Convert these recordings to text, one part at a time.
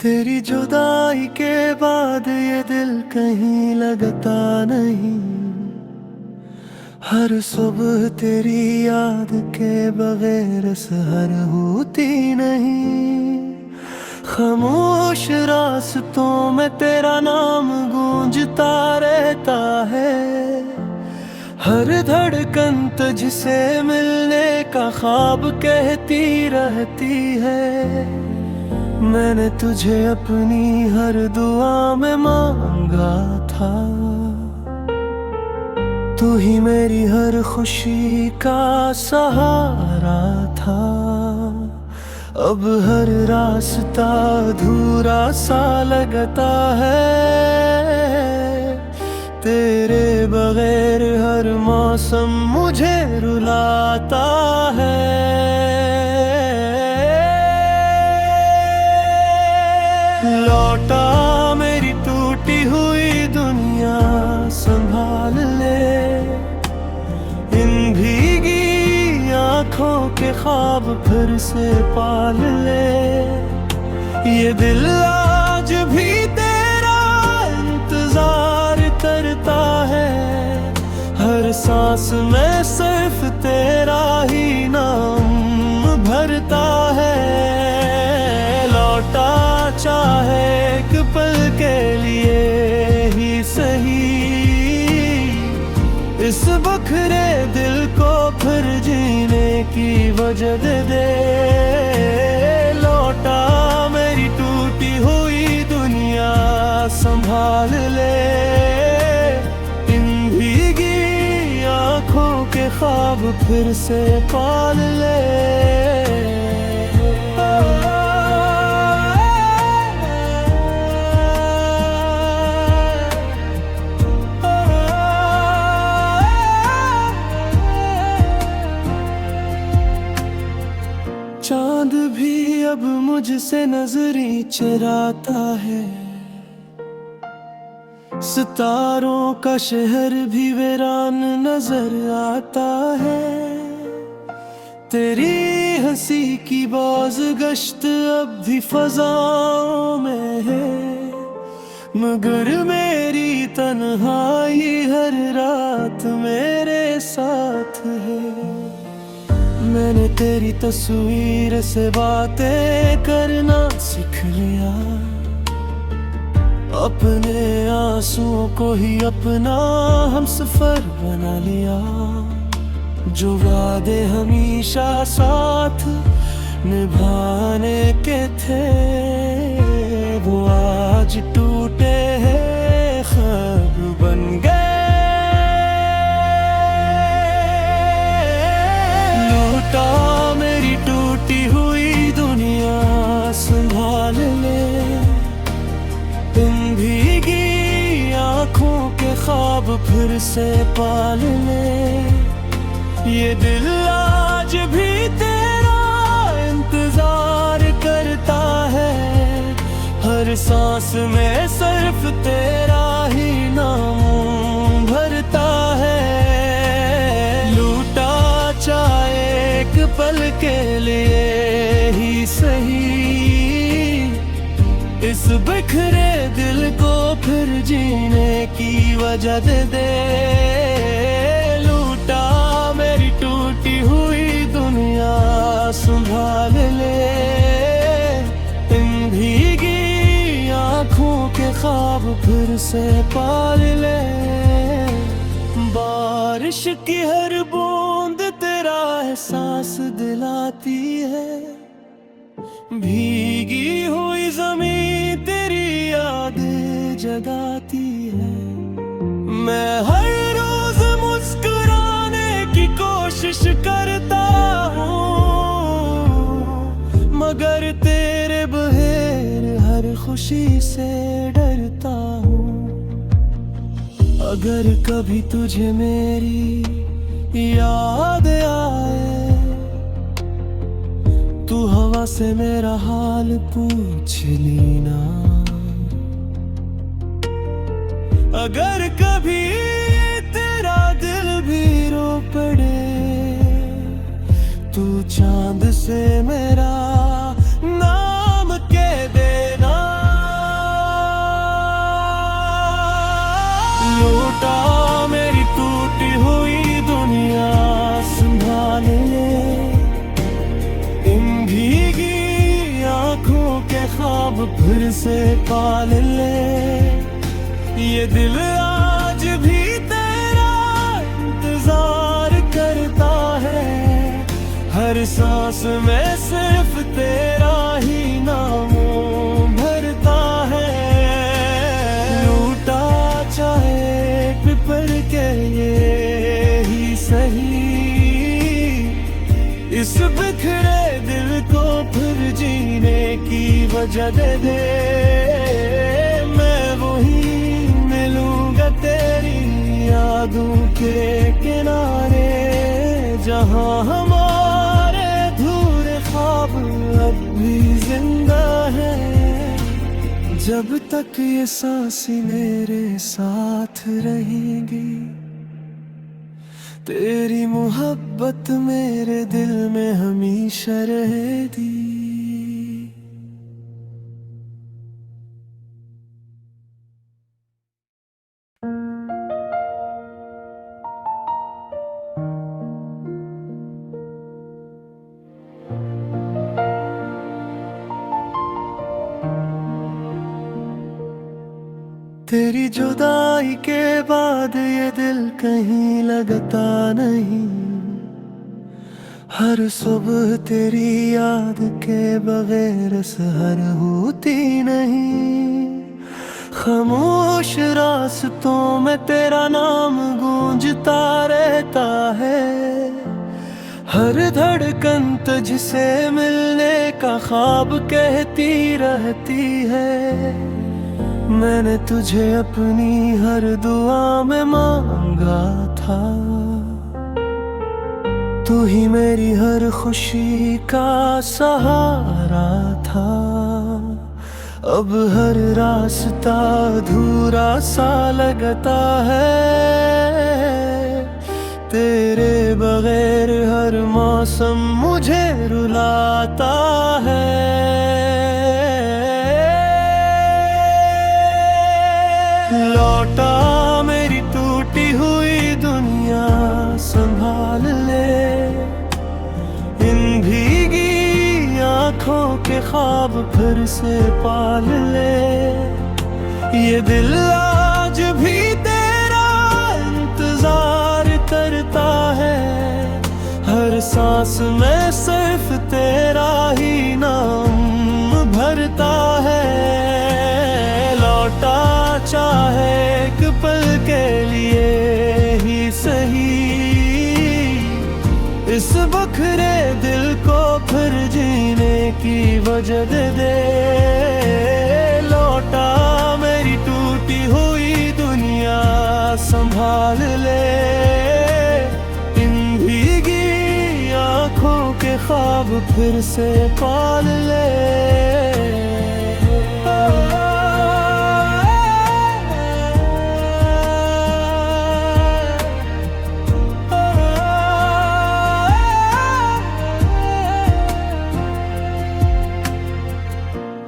तेरी जुदाई के बाद ये दिल कहीं लगता नहीं। हर सुबह तेरी याद के बगैर सहर होती नहीं। खामोश रास्तों में तेरा नाम गूंजता रहता है। हर धड़कन तुझसे मिलने का ख्वाब कहती रहती है। मैंने तुझे अपनी हर दुआ में मांगा था। तू ही मेरी हर खुशी का सहारा था। अब हर रास्ता अधूरा सा लगता है। तेरे बगैर हर मौसम मुझे रुलाता है। लौटा मेरी टूटी हुई दुनिया संभाल ले। इन भीगी आँखों के ख्वाब फिर से पाल ले। ये दिल आज भी तेरा इंतजार करता है। हर सांस में सिर्फ तेरा ही नाम भरता है। लौटा चाहे एक पल के लिए ही सही। इस बखरे दिल को फिर जीने की वजह दे। लौटा मेरी टूटी हुई दुनिया संभाल ले। इन भीगी आँखों के ख्वाब फिर से पाल ले। चांद भी अब मुझसे नजरी चुराता है। सितारों का शहर भी वीरान नजर आता है। तेरी हंसी की बाज गश्त अब भी फजाओं में है। मगर मेरी तन्हाई हर रात मेरे साथ है। मैंने तेरी तस्वीर से बातें करना सीख लिया। अपने आंसुओं को ही अपना हमसफर बना लिया। जो वादे हमेशा साथ निभाने के थे वो आज टूटे हैं ख्वाब बन गए। मेरी टूटी हुई दुनिया संभाल ले। इन भीगी आँखों के ख्वाब फिर से पाल ले। ये दिल आज भी तेरा इंतजार करता है। हर सांस में सिर्फ तेरा ही नाम भरता है। लूटा चाहे एक पल के लिए ही सही। इस बिखरे दिल को फिर जीने की वजह दे। लूटा मेरी टूटी हुई दुनिया संभाल ले। इन भीगी आँखों के ख्वाब फिर से पाल ले। बारिश की हर बूंद तेरा एहसास दिलाती है। भीगी हुई जमीन तेरी यादें जगाती है। मैं हर रोज मुस्कुराने की कोशिश करता हूँ। मगर तेरे बगैर हर खुशी से डरता हूँ। अगर कभी तुझे मेरी याद आए तू हवा से मेरा हाल पूछ लेना। अगर कभी तेरा दिल भी रो पड़े तू चांद से मेरा नाम कह देना। फिर से पाल ले। ये दिल आज भी तेरा इंतजार करता है, हर सांस में सिर्फ तेरा ही नाम भरता है। लूटा चाहे पिपल के ये ही सही, इस बिखरे दिल को फिर जीने की वजह दे दे। मैं वही मिलूंगा तेरी यादों के किनारे, जहां हमारे अधूरे ख्वाब अब भी जिंदा है। जब तक ये सांसें मेरे साथ रहेंगी, तेरी मोहब्बत मेरे दिल में हमेशा रहेगी। तेरी जुदाई के बाद ये दिल कहीं लगता नहीं, हर सुबह तेरी याद के बगैर सहर होती नहीं। खामोश रास्तों में तेरा नाम गूंजता रहता है, हर धड़कन तुझसे मिलने का ख्वाब कहती रहती है। मैंने तुझे अपनी हर दुआ में मांगा था, तू ही मेरी हर खुशी का सहारा था। अब हर रास्ता अधूरा सा लगता है, तेरे बगैर हर मौसम मुझे रुलाता है। लौटा मेरी टूटी हुई दुनिया संभाल ले, इन भीगी आँखों के ख्वाब फिर से पाल ले। ये दिल आज भी तेरा इंतजार करता है, हर सांस में सिर्फ तेरा ही नाम भरता है। लौटा चाहे एक पल के लिए ही सही, इस बखरे दिल को फिर जीने की वजह दे दे। लौटा मेरी टूटी हुई दुनिया संभाल ले, इन भीगी आँखों के ख्वाब फिर से पाल ले।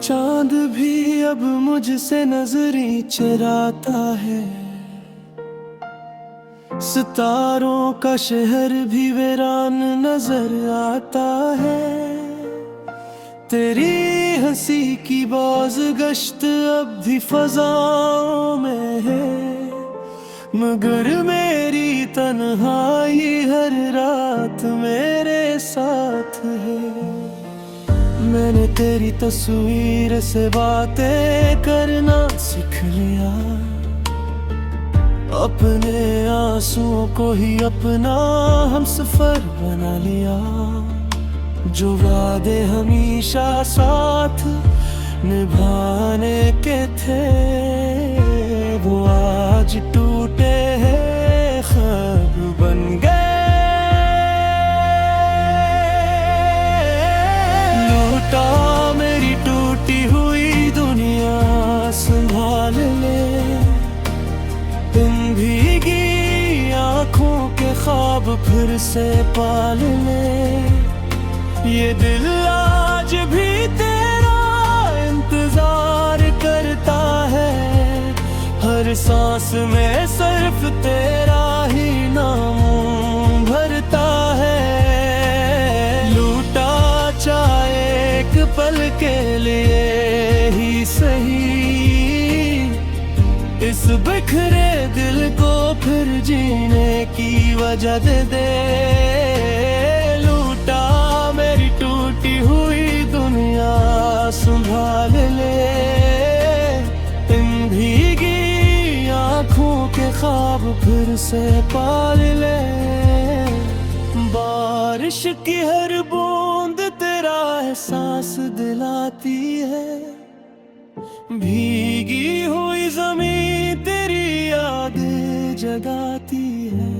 चांद भी अब मुझसे नजरें चुराता है, सितारों का शहर भी वीरान नजर आता है। तेरी हंसी की बाज गश्त अब भी फजाओं में है, मगर मेरी तन्हाई हर रात मेरे साथ है। मैंने तेरी तस्वीर से बातें करना सीख लिया, अपने आंसुओं को ही अपना हमसफर बना लिया। जो वादे हमेशा साथ निभाने के थे, वो आज टूटे हैं ख्वाब बन गए। मेरी टूटी हुई दुनिया संभाल ले, इन भीगी आँखों के ख्वाब फिर से पाल ले। ये दिल आज भी तेरा इंतजार करता है, हर सांस में सिर्फ तेरा ही नाम भरता है। लूटा चाहे एक पल के लिए ही सही इस बिखरे दिल को फिर जीने की वजह दे दे। लूटा मेरी टूटी हुई दुनिया संभाल ले, इन भीगी आँखों के ख्वाब फिर से पाल ले। बारिश की हर बूंद तेरा एहसास दिलाती है, भीगी हुई ज़मीं तेरी यादें जगाती है।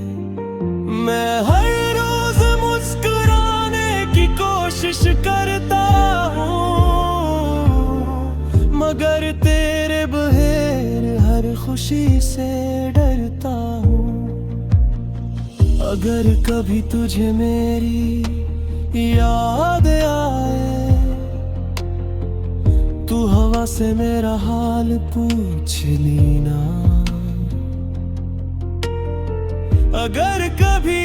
मैं हर रोज मुस्कुराने की कोशिश करता हूँ, मगर तेरे बहेर हर खुशी से डरता हूँ। अगर कभी तुझे मेरी याद आए, तू हवा से मेरा हाल पूछ लेना। अगर कभी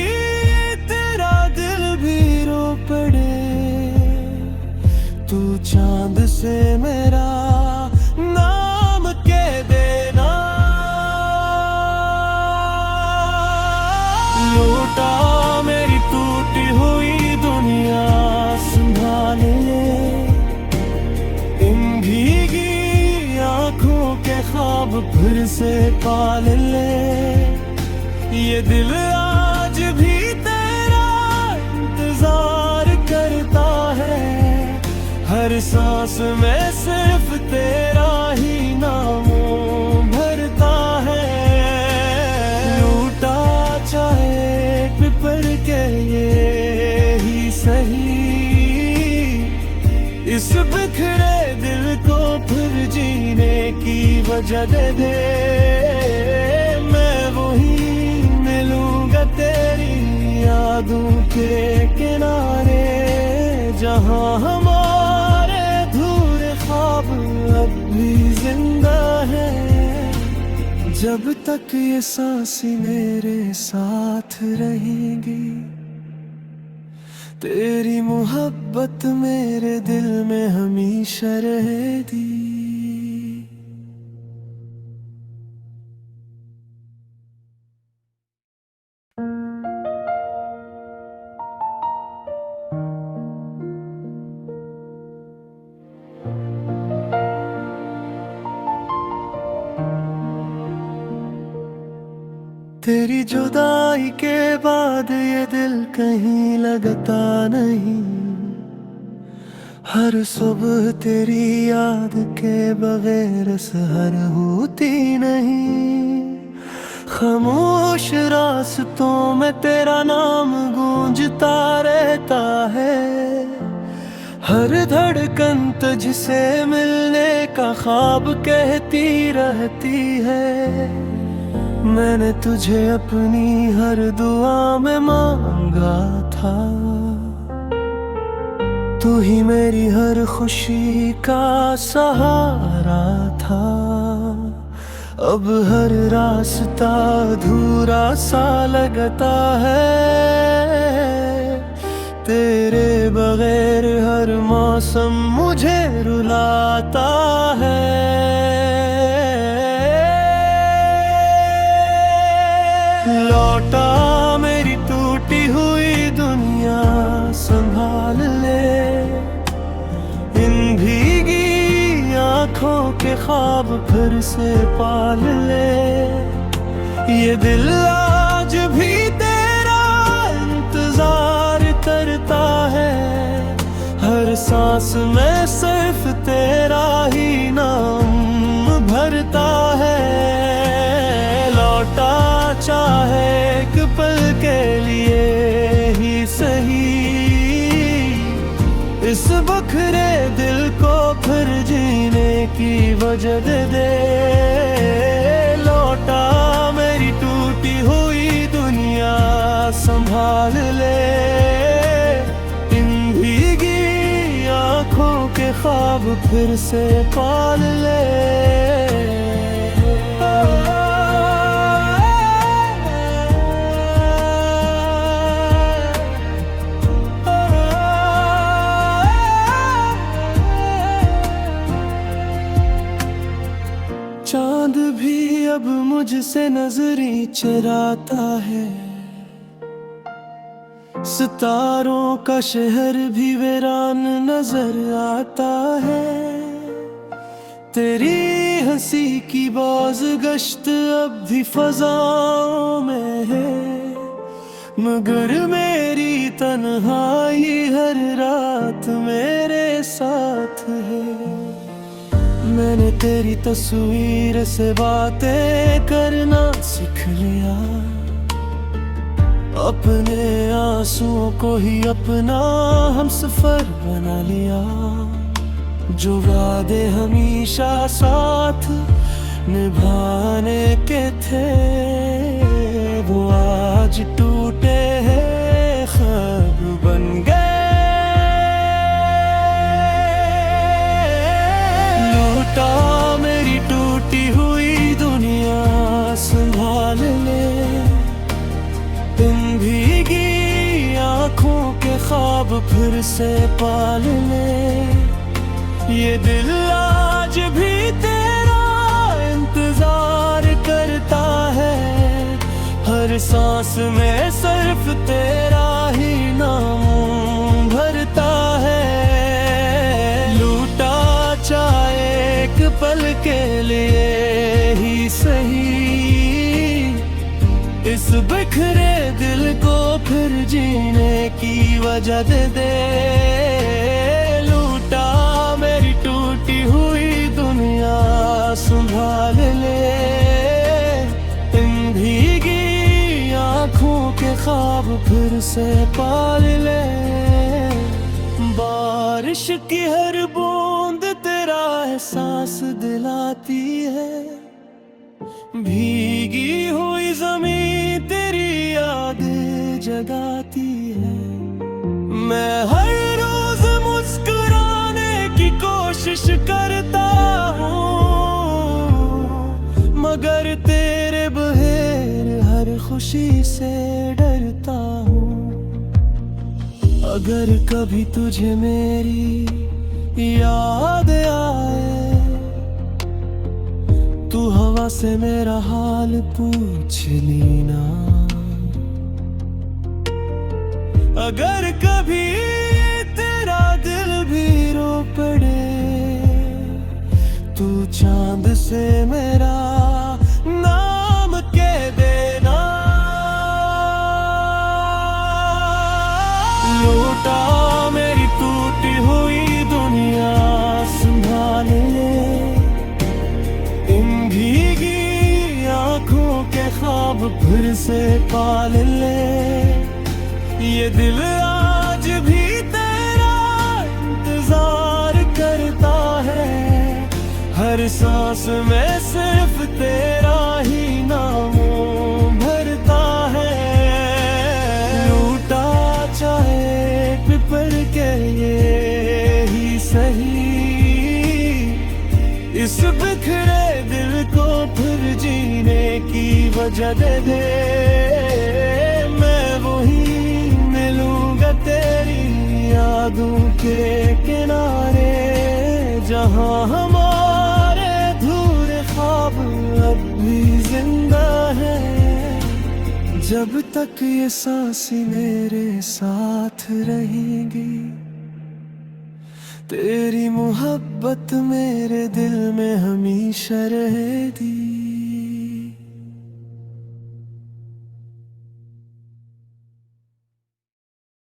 तेरा दिल भी रो पड़े, तू चांद से मेरा नाम कह देना। लौटा मेरी टूटी हुई दुनिया संभाल ले, इन भीगी आँखों के ख्वाब फिर से पाल ले। ये दिल आज भी तेरा इंतजार करता है, हर सांस में सिर्फ तेरा ही नाम भरता है। लूटा चाहे पिपर के ये ही सही, इस बिखरे दिल को फिर जीने की वजह दे दे। मैं वही मिलूंगा तेरी यादों के किनारे, जहां हमारे अधूरे ख्वाब अब भी जिंदा है। जब तक ये सांसें मेरे साथ रहेंगी, तेरी मोहब्बत मेरे दिल में हमेशा रहेगी। तेरी जुदाई के बाद ये दिल कहीं लगता नहीं, हर सुबह तेरी याद के बगैर सहर होती नहीं। खामोश रास्तों में तेरा नाम गूंजता रहता है, हर धड़कन तुझसे मिलने का ख्वाब कहती रहती है। मैंने तुझे अपनी हर दुआ में मांगा था, तू ही मेरी हर खुशी का सहारा था। अब हर रास्ता अधूरा सा लगता है, तेरे बगैर हर मौसम मुझे रुलाता है। लौटा मेरी टूटी हुई दुनिया संभाल ले, इन भीगी आँखों के ख्वाब फिर से पाल ले। ये दिल आज भी तेरा इंतजार करता है, हर सांस में सिर्फ तेरा ही नाम भरता है। लौटा चाहे एक पल के लिए ही सही, इस बखरे दिल को फिर जीने की वजह दे दे। लौटा मेरी टूटी हुई दुनिया संभाल ले, इन भीगी आँखों के ख्वाब फिर से पाल ले। चांद भी अब मुझसे नजरें चुराता है, सितारों का शहर भी वीरान नजर आता है। तेरी हंसी की बाज गश्त अब भी फजाओं में है, मगर मेरी तन्हाई हर रात मेरे साथ है। मैंने तेरी तस्वीर से बातें करना सीख लिया, अपने आंसुओं को ही अपना हमसफर बना लिया। जो वादे हमेशा साथ निभाने के थे, वो आज टूटे हैं ख्वाब बन गए। लूटा मेरी टूटी हुई दुनिया संभाल ले, इन भीगी आँखों के ख्वाब फिर से पाल ले। ये दिल आज भी तेरा इंतजार करता है, हर सांस में सिर्फ तेरा ही नाम भरता है। लूटा चाहे एक पल के लिए ही सही, इस बिखरे दिल को फिर जीने की वजह दे दे। लूटा मेरी टूटी हुई दुनिया संभाल ले, इन भीगी आँखों के ख्वाब फिर से पाल ले। बारिश की हर बूंद तेरा एहसास दिलाती है, भीगी हुई जमीन तेरी यादें जगाती है। मैं हर रोज मुस्कुराने की कोशिश करता हूँ, मगर तेरे बहेर हर खुशी से डरता हूँ। अगर कभी तुझे मेरी याद आए, तू हवा से मेरा हाल पूछ लेना। अगर कभी तेरा दिल भी रो पड़े, तू चांद से मेरा नाम कह देना। लूटा मेरी टूटी हुई दुनिया संभाल ले, इन भीगी आँखों के ख्वाब फिर से पाल ले। ये दिल आज भी तेरा इंतजार करता है, हर सांस में सिर्फ तेरा ही नाम भरता है। लूटा चाहे पिपर के ये ही सही, इस बिखरे दिल को फिर जीने की वजह दे दे। मैं वही मिलूंगा तेरी यादों के किनारे, जहां हमारे अधूरे ख्वाब अब भी जिंदा है। जब तक ये सांसें मेरे साथ रहेंगी, तेरी मोहब्बत मेरे दिल में हमेशा रहेगी।